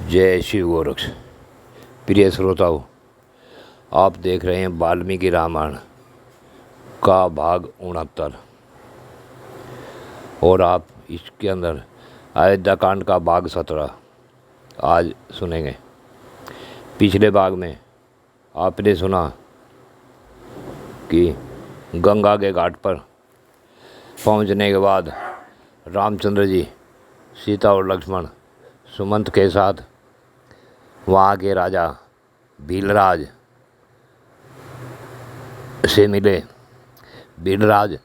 जय शिव गोरक्ष। प्रिय श्रोताओं, आप देख रहे हैं वाल्मीकि रामायण का भाग 69 और आप इसके अंदर अयोध्या कांड का भाग 17 आज सुनेंगे। पिछले भाग में आपने सुना कि गंगा के घाट पर पहुंचने के बाद रामचंद्र जी, सीता और लक्ष्मण सुमंत के साथ वहाँ के राजा भीलराज से मिले। भीलराज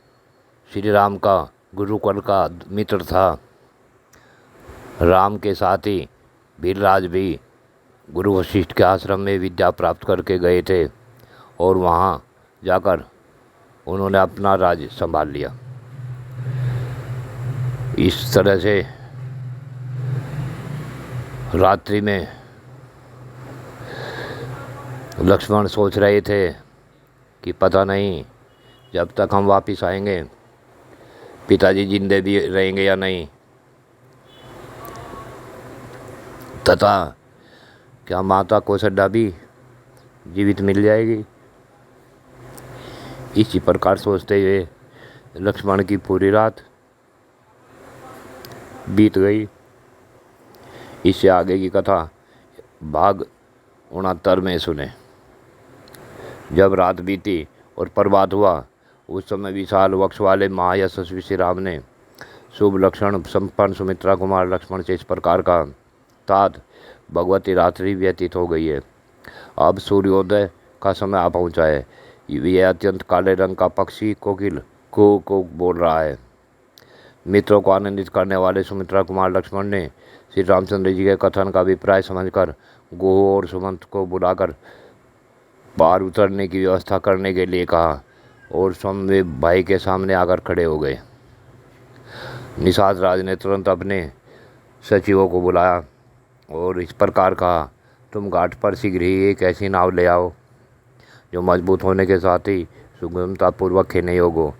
श्री राम का गुरुकुल का मित्र था। राम के साथ ही भीलराज भी गुरु वशिष्ठ के आश्रम में विद्या प्राप्त करके गए थे और वहाँ जाकर उन्होंने अपना राज्य संभाल लिया। इस तरह से रात्रि में लक्ष्मण सोच रहे थे कि पता नहीं जब तक हम वापस आएंगे पिताजी जिंदे भी रहेंगे या नहीं, तथा क्या माता कौशल्या भी जीवित मिल जाएगी। इसी प्रकार सोचते हुए लक्ष्मण की पूरी रात बीत गई। इससे आगे की कथा भाग 69 में सुने। जब रात बीती और प्रभात हुआ, उस समय विशाल वक्ष वाले महायशस्वी श्री राम ने शुभ लक्षण संपन्न सुमित्रा कुमार लक्ष्मण से इस प्रकार का, तात भगवती रात्रि व्यतीत हो गई है, अब सूर्योदय का समय आ पहुँचा है। यह अत्यंत काले रंग का पक्षी कोकिल को बोल रहा है। मित्रों को आनंदित करने वाले सुमित्रा कुमार लक्ष्मण ने श्री रामचंद्र जी के कथन का अभिप्राय समझकर गोह और सुमंत को बुलाकर पार उतरने की व्यवस्था करने के लिए कहा और स्वयं वे भाई के सामने आकर खड़े हो गए। निषाद राज ने तुरंत अपने सचिवों को बुलाया और इस प्रकार कहा, तुम घाट पर शीघ्र ही एक ऐसी नाव ले आओ जो मजबूत होने के साथ ही सुगमतापूर्वक खेलने योग्य हो।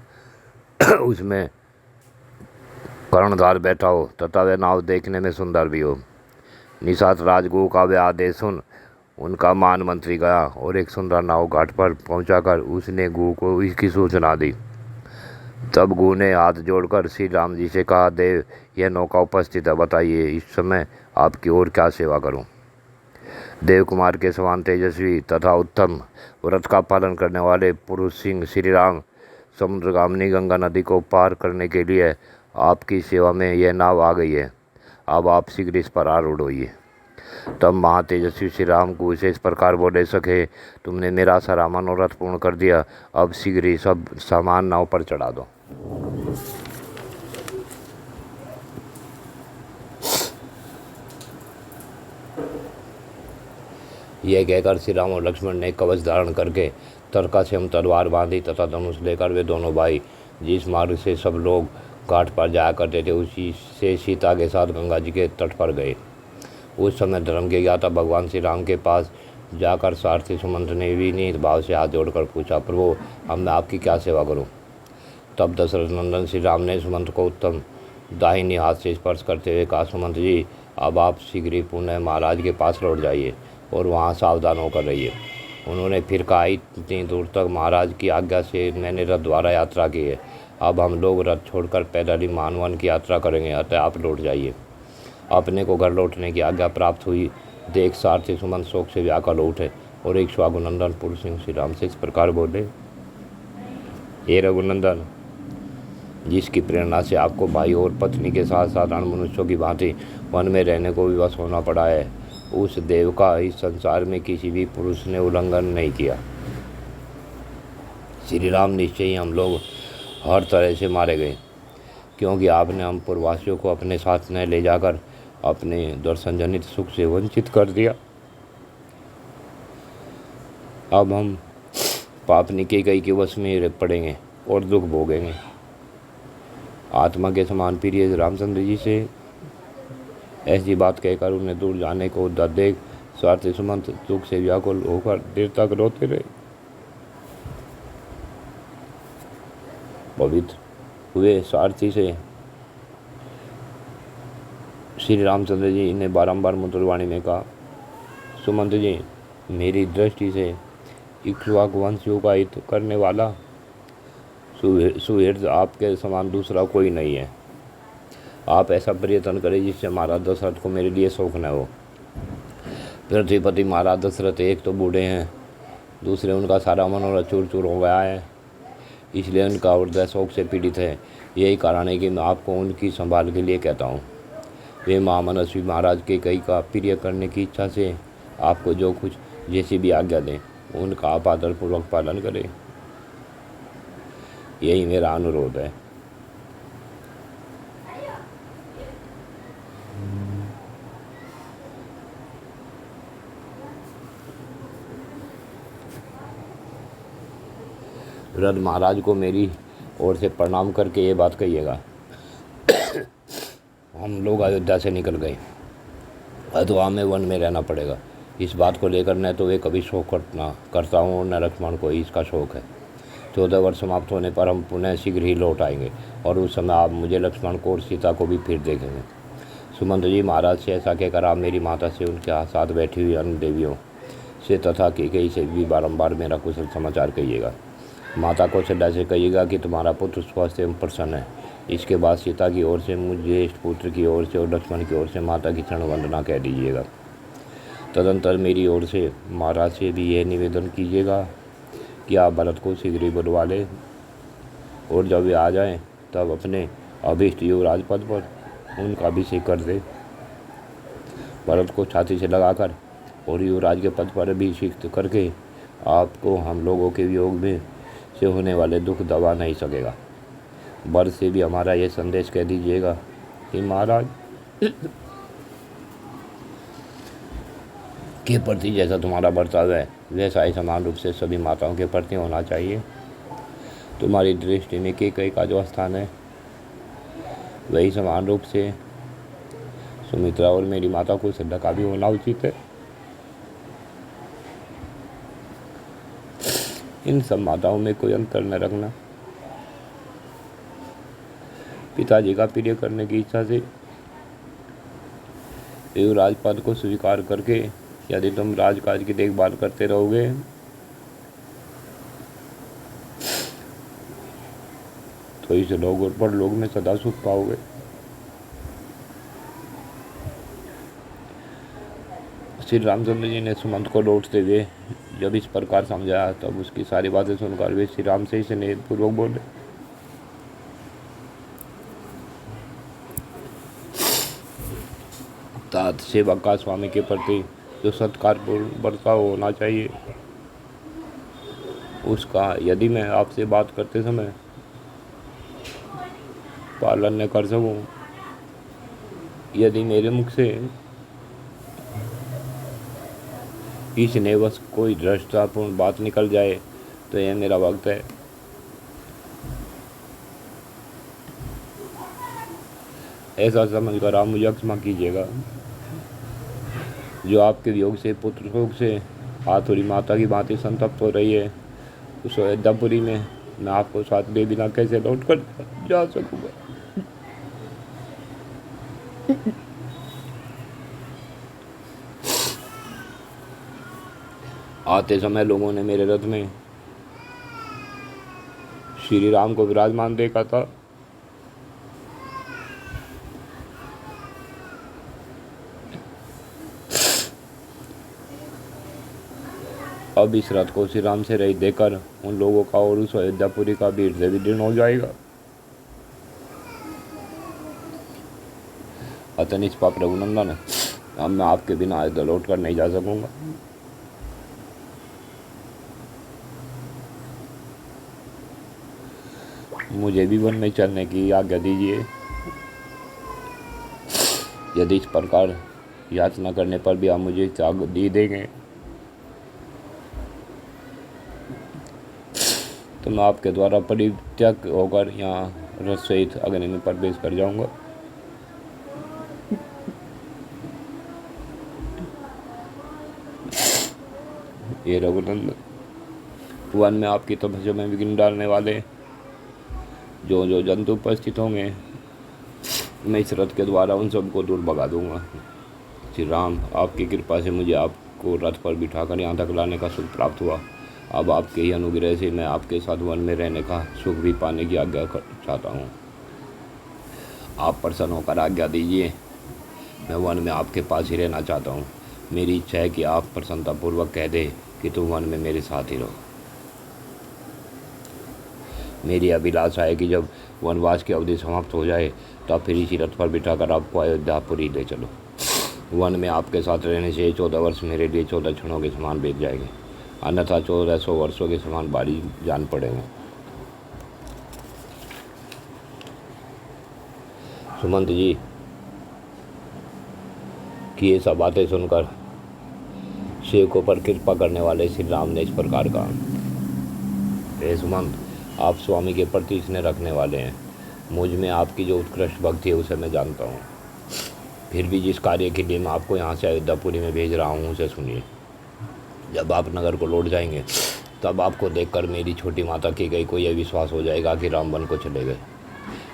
उसमें कर्णधार बैठा हो तथा वह नाव देखने में सुंदर भी हो। निषाद राजगुरु का वह आदेश सुन उनका मान मंत्री गया और एक सुंदर नाव घाट पर पहुंचाकर उसने गुरु को इसकी सूचना दी। तब गुरु ने हाथ जोड़कर श्री राम जी से कहा, देव, यह नौका उपस्थित है, बताइए इस समय आपकी ओर क्या सेवा करूं। देव कुमार के समान तेजस्वी तथा उत्तम व्रत का पालन करने वाले पुरुष सिंह श्री राम समुद्रगामिनी गंगा नदी को पार करने के लिए आपकी सेवा में यह नाव आ गई है। अब आप शीघ्र इस पर आरूढ़ होइए। तब महातेजस्वी श्री राम को इस प्रकार बोले, सके तुमने मेरा सारा मनोरथ पूर्ण कर दिया, अब शीघ्र ही सब सामान नाव पर चढ़ा दो। यह कहकर श्री राम और लक्ष्मण ने कवच धारण करके तरका से हम तलवार बांधी तथा धनुष लेकर वे दोनों भाई जिस मार्ग से सब लोग घाट पर जाया करते थे उसी से सीता के साथ गंगा जी के तट पर गए। उस समय धर्म के ज्ञाता भगवान श्री राम के पास जाकर सारथी सुमंत ने विनीत भाव से हाथ जोड़कर पूछा, प्रभु, अब मैं आपकी क्या सेवा करूं। तब दशरथ नंदन श्री राम ने सुमंत को उत्तम दाहिनी हाथ से स्पर्श करते हुए कहा, सुमंत जी, अब आप शीघ्र ही पुनः महाराज के पास लौट जाइए और वहाँ सावधान होकर रहिए। उन्होंने फिर कहा, इतनी दूर तक महाराज की आज्ञा से मैंने रथ द्वारा यात्रा की है, अब हम लोग रथ छोड़कर पैदल ही मानवन की यात्रा करेंगे, अतः आप लौट जाइए। अपने को घर लौटने की आज्ञा प्राप्त हुई देख सारथी सुमंत शोक से व्याकुल उठे और एक स्वागुनंदन पुरुष सिंह श्री राम से इस प्रकार बोले, हे रघुनंदन, जिसकी प्रेरणा से आपको भाई और पत्नी के साथ साधारण मनुष्यों की भांति वन में रहने को विवश होना पड़ा है, उस देव का इस संसार में किसी भी पुरुष ने उल्लंघन नहीं किया। श्री राम, निश्चय ही हम लोग हर तरह से मारे गए, क्योंकि आपने हम पूर्ववासियों को अपने साथ न ले जाकर अपने दर्शन जनित सुख से वंचित कर दिया। अब हम पापनी के कई के वश में पड़ेंगे और दुख भोगेंगे। आत्मा के समान प्रिय रामचंद्र जी से ऐसी बात कहकर उन्हें दूर जाने को उद्यत देख स्वार्थी सुमंत दुख से व्याकुल होकर देर तक रोते रहे। पवित्र हुए सारथी से श्री रामचंद्र जी ने बारंबार मधुरवाणी में कहा, सुमंत जी, मेरी दृष्टि से इक्ष्वाकु वंशियों का हित करने वाला सुहृद आपके समान दूसरा कोई नहीं है। आप ऐसा प्रयत्न करें जिससे महाराज दशरथ को मेरे लिए शोक न हो। पृथ्वीपति महाराज दशरथ एक तो बूढ़े हैं, दूसरे उनका सारा मनोरथ चूर चूर हो गया है, इसलिए उनका हृदय शोक से पीड़ित है। यही कारण है कि मैं आपको उनकी संभाल के लिए कहता हूँ। वे महामनस्वी महाराज के कई का प्रिय करने की इच्छा से आपको जो कुछ जैसी भी आज्ञा दें उनका आप आदरपूर्वक पालन करें, यही मेरा अनुरोध है। वृद्ध महाराज को मेरी ओर से प्रणाम करके ये बात कहिएगा। हम लोग अयोध्या से निकल गए, अथवा में वन में रहना पड़ेगा। इस बात को लेकर न तो वे कभी शोक करता हूँ और न लक्ष्मण को इसका शौक है। 14 वर्ष समाप्त होने पर हम पुनः शीघ्र ही लौट आएंगे और उस समय आप मुझे, लक्ष्मण को और सीता को भी फिर देखेंगे। सुमंत जी, महाराज से ऐसा कहकर आप मेरी माता से, उनके साथ बैठी हुई अन्य देवियों से तथा कैकेयी से भी बारंबार मेरा कुशल समाचार कहिएगा। माता कौशल्या से कहिएगा कि तुम्हारा पुत्र स्वस्थ एवं प्रसन्न है। इसके बाद सीता की ओर से, मुझे ज्येष्ठ पुत्र की ओर से और लक्ष्मण की ओर से माता की क्षण वंदना कह दीजिएगा। तदंतर मेरी ओर से महाराज से भी यह निवेदन कीजिएगा कि आप भरत को शीघ्र ही बुलवा लें और जब वे आ जाएं तब अपने अभीष्ट युवराज पद पर उनका अभिषेक कर दे। भरत को छाती से लगाकर और युवराज के पद पर अभिषिक्त करके आपको हम लोगों के वियोग में से होने वाले दुख दबा नहीं सकेगा। भरत से भी हमारा यह संदेश कह दीजिएगा कि महाराज के प्रति जैसा तुम्हारा बर्ताव है वैसा ही समान रूप से सभी माताओं के प्रति होना चाहिए। तुम्हारी दृष्टि में कैकेयी का जो स्थान है वही समान रूप से सुमित्रा और मेरी माता को श्रद्धा का भी होना उचित है। इन सब माताओं में कोई अंतर न रखना। पिताजी का प्रिय करने की इच्छा से युवराज पद को स्वीकार करके यदि तुम राजकाज की देखभाल करते रहोगे तो इस लोक और परलोक में सदा सुख पाओगे। श्री रामचंद्र जी ने सुमंत को लौटते हुए जब इस प्रकार समझाया तब उसकी सारी बातें सुनकर वे श्री राम से स्नेहपूर्वक बोले, तात सेवक का स्वामी के प्रति जो सत्कारपूर्ण बर्ताव होना चाहिए उसका यदि मैं आपसे बात करते समय पालन न कर सकूं, यदि मेरे मुख से इसने बस कोई दृष्टापूर्ण बात निकल जाए तो यह मेरा वक्त है। ऐसा समझकर आप मुझे क्षमा कीजिएगा। जो आपके वियोग से, पुत्र शोक से आतुरी माता की भांति संतप्त हो रही है, उस अयोध्यापुरी में मैं आपको साथ दे बिना कैसे लौट कर जा सकूँगा। आते समय लोगों ने मेरे रथ में श्री राम को विराजमान देखा था। अब इस रथ को श्री राम से रहित देकर उन लोगों का और उस अयोध्यापुरी का भी हृदय विदीर्ण हो जाएगा। अतः निष्पाप रघुनंदन, अब मैं आपके बिना अयोध्या लौट कर नहीं जा सकूंगा। मुझे भी वन में चलने की आज्ञा दीजिए। यदि इस प्रकार याचना करने पर भी आप मुझे त्याग दे देंगे तो मैं आपके द्वारा परित्याग होकर यहाँ रथ सहित अग्नि में प्रवेश कर जाऊंगा। ये रघुनंदन, वन में आपकी तपस्या में विघ्न डालने वाले जो जो जंतु उपस्थित होंगे मैं इस रथ के द्वारा उन सबको दूर भगा दूंगा। श्री राम, आपकी कृपा से मुझे आपको रथ पर बिठाकर यहाँ तक लाने का सुख प्राप्त हुआ। अब आपके ही अनुग्रह से मैं आपके साथ वन में रहने का सुख भी पाने की आज्ञा चाहता हूँ। आप प्रसन्न होकर आज्ञा दीजिए। मैं वन में आपके पास ही रहना चाहता हूँ। मेरी इच्छा है कि आप प्रसन्नतापूर्वक कह दें कि तुम वन में मेरे साथ ही रहो। मेरी अभिलाषा है कि जब वनवास की अवधि समाप्त हो जाए तब फिर इसी रथ पर बिठाकर आपको अयोध्यापुरी ले चलो। वन में आपके साथ रहने से 14 वर्ष मेरे लिए 14 क्षणों के समान बीत जाएंगे, अन्यथा 1400 वर्षों के समान भारी जान पड़ेंगे। सुमंत जी की ये सब बातें सुनकर सेवकों पर कृपा करने वाले श्री राम ने इस प्रकार कहा, हे सुमंत, आप स्वामी के प्रति स्नेह रखने वाले हैं। मुझ में आपकी जो उत्कृष्ट भक्ति है उसे मैं जानता हूँ। फिर भी जिस कार्य के लिए मैं आपको यहाँ से अयोध्यापुरी में भेज रहा हूँ उसे सुनिए। जब आप नगर को लौट जाएंगे तब आपको देखकर मेरी छोटी माता की गई को यह विश्वास हो जाएगा कि राम वन को चले गए।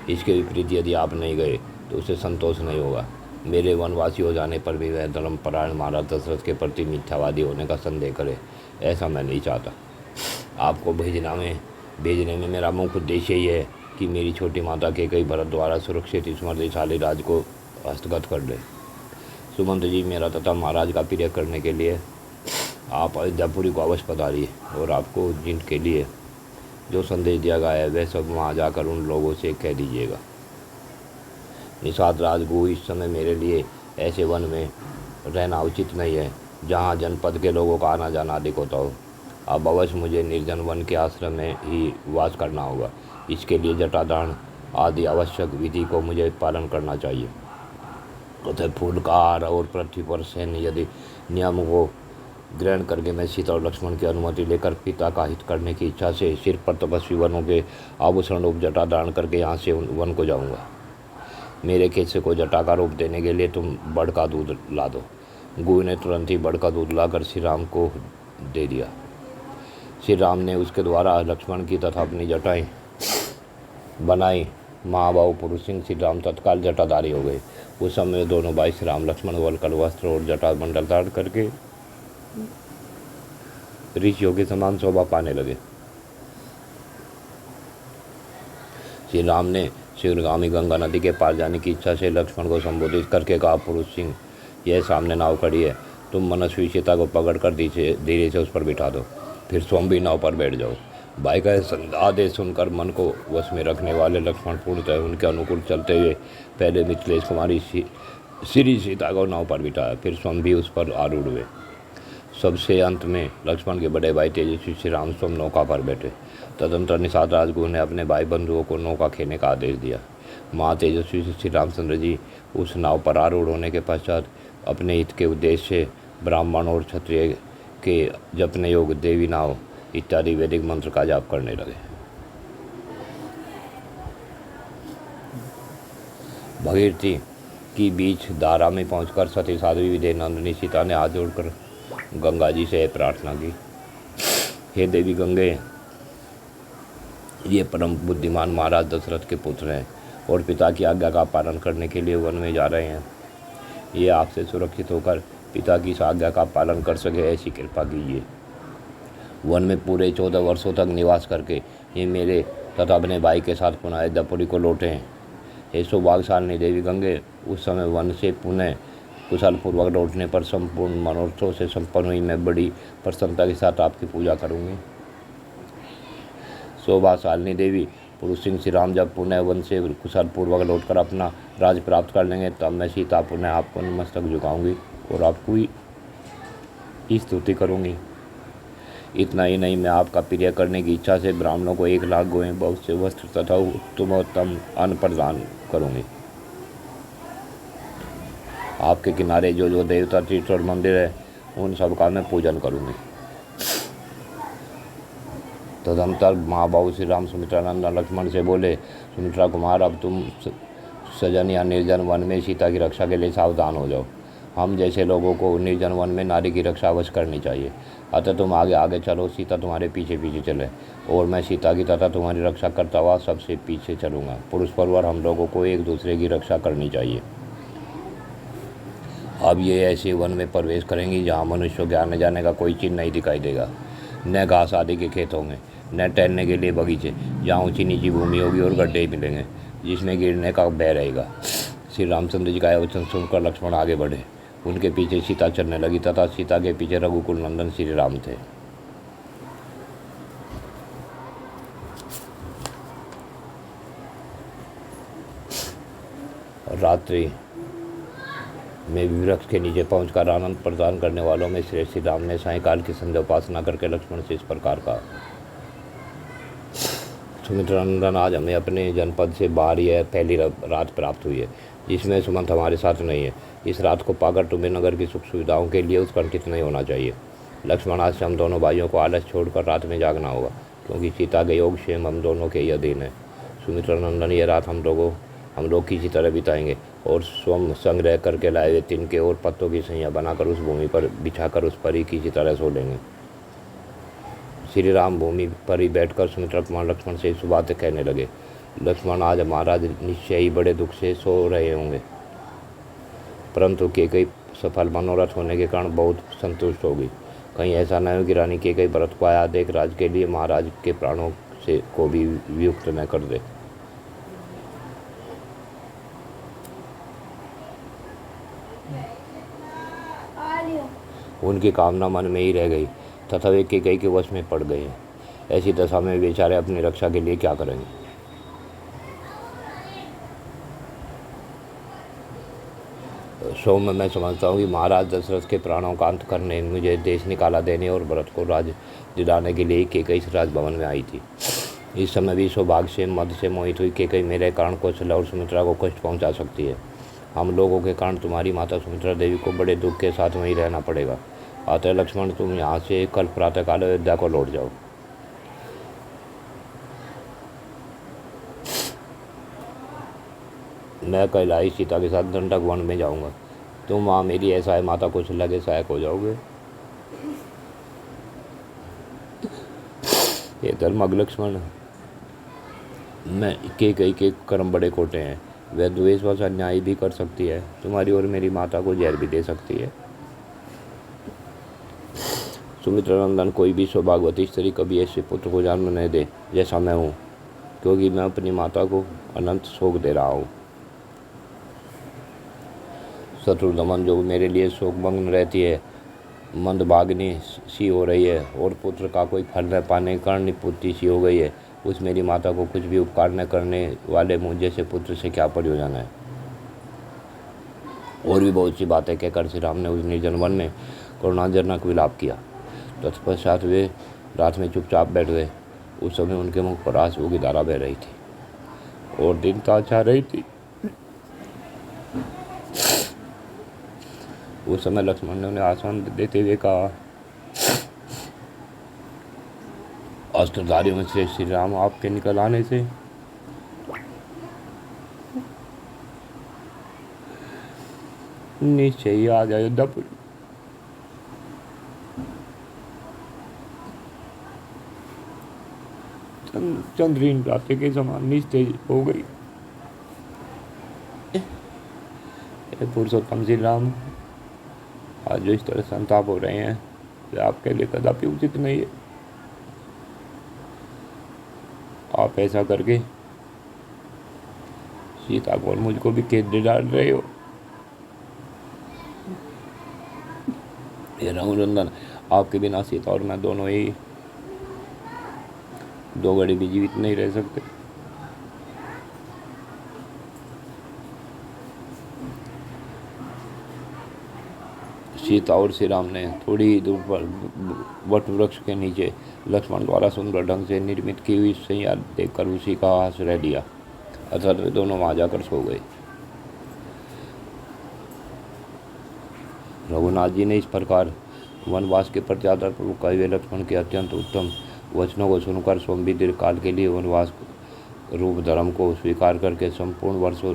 इसके विपरीत यदि आप नहीं गए तो उसे संतोष नहीं होगा। मेरे वनवासी हो जाने पर भी वह धर्मपरायण महाराज दशरथ के प्रति मिथ्यावादी होने का संदेह करे, ऐसा मैं नहीं चाहता। आपको भेजने में मेरा मुख्य उद्देश्य ही है कि मेरी छोटी माता के कई भरत द्वारा सुरक्षित स्मृतिशाली राज को हस्तगत कर ले। सुमंत जी, मेरा तथा महाराज का प्रिय करने के लिए आप अयोध्यापुरी को अवश्य पधारिए और आपको जिनके लिए जो संदेश दिया गया है वह सब वहाँ जाकर उन लोगों से कह दीजिएगा। निषाद राजगुरु, इस समय मेरे लिए ऐसे वन में रहना उचित नहीं है जहाँ जनपद के लोगों का आना जाना अधिक होता हो। अब अवश्य मुझे निर्जन वन के आश्रम में ही वास करना होगा। इसके लिए जटाधारण आदि आवश्यक विधि को मुझे पालन करना चाहिए। तथा फूल का आहार और पृथ्वी पर सैन्य यदि नियम को ग्रहण करके मैं सीता और लक्ष्मण की अनुमति लेकर पिता का हित करने की इच्छा से सिर पर तपस्वी वनों के आभूषण रूप जटा धारण करके यहाँ से वन को जाऊँगा। मेरे केसे को जटा का रूप देने के लिए तुम बड़ का दूध ला दो। गुरु ने तुरंत ही बड़ का दूध लाकर श्री राम को दे दिया। श्री राम ने उसके द्वारा लक्ष्मण की तथा अपनी जटाएं बनाई। महाबाहु पुरुष सिंह श्री राम तत्काल जटाधारी हो गए। उस समय दोनों भाई श्री राम लक्ष्मण वलकर वस्त्र और जटा मंडल धारण करके ऋषियों के समान शोभा पाने लगे। श्री राम ने शीघ्रगामी गंगा नदी के पार जाने की इच्छा से लक्ष्मण को संबोधित करके कहा, पुरुष सिंह, यह सामने नाव खड़ी है, तुम मनस्वी सीता को पकड़कर धीरे से उस पर बिठा दो, फिर स्वयं भी नाव पर बैठ जाओ। भाई का आदेश सुनकर मन को वश में रखने वाले लक्ष्मण पूर्णतः उनके अनुकूल चलते हुए पहले मिथिलेश कुमारी श्री सीता को नाव पर बिठाया, फिर स्वयं भी उस पर आरूढ़ हुए। सबसे अंत में लक्ष्मण के बड़े भाई तेजस्वी श्री राम स्वयं नौका पर बैठे। तदंतर निषाद राजगुरु ने अपने भाई बंधुओं को नौका खेने का आदेश दिया। माँ तेजस्वी श्री रामचंद्र जी उस नाव पर आरूढ़ होने के पश्चात अपने हित के उद्देश्य से ब्राह्मण और क्षत्रिय के जपने योग देवी नाव इत्यादि वैदिक मंत्र का जाप करने लगे। भगीरथी की बीच धारा में पहुंचकर सती साध्वी विदे नंदिनी सीता ने हाथ जोड़कर गंगा जी से प्रार्थना की, हे देवी गंगे, ये परम बुद्धिमान महाराज दशरथ के पुत्र हैं और पिता की आज्ञा का पालन करने के लिए वन में जा रहे हैं। ये आपसे सुरक्षित होकर पिता की इस आज्ञा का पालन कर सके ऐसी कृपा कीजिए। वन में पूरे 14 वर्षों तक निवास करके ये मेरे तथा अपने भाई के साथ पुनः अयोध्यापुरी को लौटे हैं। हे सौभाग्यशालिनी देवी गंगे, उस समय वन से पुनः कुशल पूर्वक लौटने पर संपूर्ण मनोरथों से संपन्न हुई मैं बड़ी प्रसन्नता के साथ आपकी पूजा करूंगी। शोभाशालिनी देवी, पुरुष सिंह श्री राम जब पुनः वन से कुशल पूर्वक लौटकर अपना राज प्राप्त कर लेंगे तब मैं सीता पुनः आपको नमस्तक झुकाऊंगी और आपको ही स्तुति करूंगी। इतना ही नहीं, मैं आपका प्रिय करने की इच्छा से ब्राह्मणों को 1 लाख गोएं, बहुत से वस्त्र तथा उत्तमोत्तम अन्न प्रदान करूंगी। आपके किनारे जो जो देवता तीर्थ और मंदिर है उन सब का मैं पूजन करूंगी। तदंतर महाबाहु श्री राम सुमित्रा नंदन लक्ष्मण से बोले, सुमित्रा कुमार, अब तुम सजन या निर्जन वन में सीता की रक्षा के लिए सावधान हो जाओ। हम जैसे लोगों को निर्जन वन में नारी की रक्षा अवश्य करनी चाहिए। अतः तुम आगे आगे चलो, सीता तुम्हारे पीछे पीछे चले, और मैं सीता की तथा तुम्हारी रक्षा करता हुआ सबसे पीछे चलूँगा। पुरुष परवर हम लोगों को एक दूसरे की रक्षा करनी चाहिए। अब ये ऐसे वन में प्रवेश करेंगी जहाँ मनुष्यों के आने जाने का कोई चिन्ह नहीं दिखाई देगा, न घास आदि के खेत होंगे, न टहलने के लिए बगीचे, जहाँ ऊंची नीची भूमि होगी और गड्ढे मिलेंगे जिसमें गिरने का भय रहेगा। श्री रामचंद्र जी का वचन सुनकर लक्ष्मण आगे बढ़े। उनके पीछे सीता चलने लगी तथा सीता के पीछे रघुकुल नंदन श्री राम थे। रात्रि में वृक्ष के नीचे पहुंचकर आनंद प्रदान करने वालों में श्रेष्ठ श्री राम ने सायंकाल की संध्या उपासना करके लक्ष्मण से इस प्रकार कहा। सुमित्रानंदन, आज हमें अपने जनपद से बाहर यह पहली रात प्राप्त हुई है जिसमें सुमंत हमारे साथ नहीं है। इस रात को पाकर तुम्हें नगर की सुख सुविधाओं के लिए उत्कंठित नहीं होना चाहिए। लक्ष्मण, आज से हम दोनों भाइयों को आलस छोड़कर रात में जागना होगा, क्योंकि सीता के योग क्षेम हम दोनों के ही अधीन है। सुमित्रानंदन, यह रात हम लोग किसी तरह बिताएंगे और स्वयं संग्रह करके लाए हुए तिनके और पत्तों की सैया बनाकर उस भूमि पर बिछाकर उस पर ही किसी तरह सो लेंगे। श्री राम भूमि पर ही बैठकर सुमित्रा कुमार लक्ष्मण से इस बातें कहने लगे। लक्ष्मण, आज महाराज निश्चय ही बड़े दुख से सो रहे होंगे, परंतु केकई सफल मनोरथ होने के कारण बहुत संतुष्ट होगी। कहीं ऐसा न हो कि रानी केकई भरत को आया देख राज के लिए महाराज के प्राणों से को भी वियुक्त न कर दे। उनकी कामना मन में ही रह गई तथा वे केकई के वश में पड़ गए। ऐसी दशा में बेचारे अपनी रक्षा के लिए क्या करेंगे। सो मैं समझता हूँ कि महाराज दशरथ के प्राणों का अंत करने, मुझे देश निकाला देने और भरत को राज दिलाने के लिए केकई राजभवन में आई थी। इस समय भी सौभाग्य से मद से मोहित हुई केकई मेरे कारण कौशल्या और सुमित्रा को कष्ट पहुँचा सकती है। हम लोगों के कारण तुम्हारी माता सुमित्रा देवी को बड़े दुख के साथ वहीं रहना पड़ेगा। अतः लक्ष्मण, तुम यहाँ से कल प्रातःकाल अयोध्या को लौट जाओ। मैं कैलाश सीता के साथ दंडक वन में जाऊंगा। तुम वहाँ मेरी ऐसा है माता कौशल्या के सहायक हो जाओगे। ये धर्मज्ञ लक्ष्मण, मैं केकई के कर्म बड़े खोटे हैं। वह द्वेषवश अन्याय भी कर सकती है, तुम्हारी और मेरी माता को जहर भी दे सकती है। सुमित्रानंदन, कोई भी सौभाग्यवती स्त्री कभी ऐसे पुत्र को जन्म नहीं दे जैसा मैं हूँ, क्योंकि मैं अपनी माता को अनंत शोक दे रहा हूँ। शत्रुदमन, जो मेरे लिए शोकमग्न रहती है, मंदभागिनी सी हो रही है और पुत्र का कोई फल न पाने के कारण निपुत्ति सी हो गई है, उस मेरी माता को कुछ भी उपकार न करने वाले मुझ जैसे पुत्र से क्या प्रयोजन है। और भी बहुत सी बातें कहकर श्री राम ने उस निर्जन वन में करुणाजनक विलाप किया। तत्पश्चात वे रात में चुपचाप बैठ गए। उस समय उनके मुख पर आंसुओं की धारा बह रही थी और दीनता छा रही थी। उस समय लक्ष्मण ने उन्हें आश्वासन देते हुए कहा, अस्त्रधारियों में से श्री राम आपके निकल आने से निश्चय ही आ जाए। चंद्रीन प्रातः के समान निस्तेज हो गई। पुरुषोत्तम श्री राम, आज जो इस तरह संताप हो रहे हैं वे आपके लिए कदापि उचित नहीं है। आप ऐसा करके सीता को और मुझको भी कैद डाल रहे हो। ये रघुनंदन, आपके बिना सीता और मैं दोनों ही 2 घड़ी भी जीवित नहीं रह सकते। सीता और श्री राम ने थोड़ी ही दूर पर वट वृक्ष के नीचे लक्ष्मण द्वारा सुंदर ढंग से निर्मित की हुई सैया देखकर उसी का आश्रय लिया। अतः वे दोनों वहां जाकर सो गए। रघुनाथ जी ने इस प्रकार वनवास के प्रति आदरपूर्वक कहे हुए लक्ष्मण के अत्यंत उत्तम वचनों को सुनकर स्वयं भी दीर्घकाल के लिए वनवास रूप धर्म को स्वीकार करके संपूर्ण वर्षों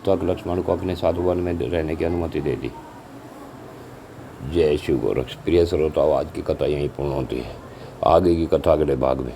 तक लक्ष्मण को अपने साथ वन में रहने की अनुमति दे दी। जय शिव गोरक्ष। प्रिय श्रोताओं, आज की कथा यहीं पूर्ण होती है। आगे की कथा अगले भाग में।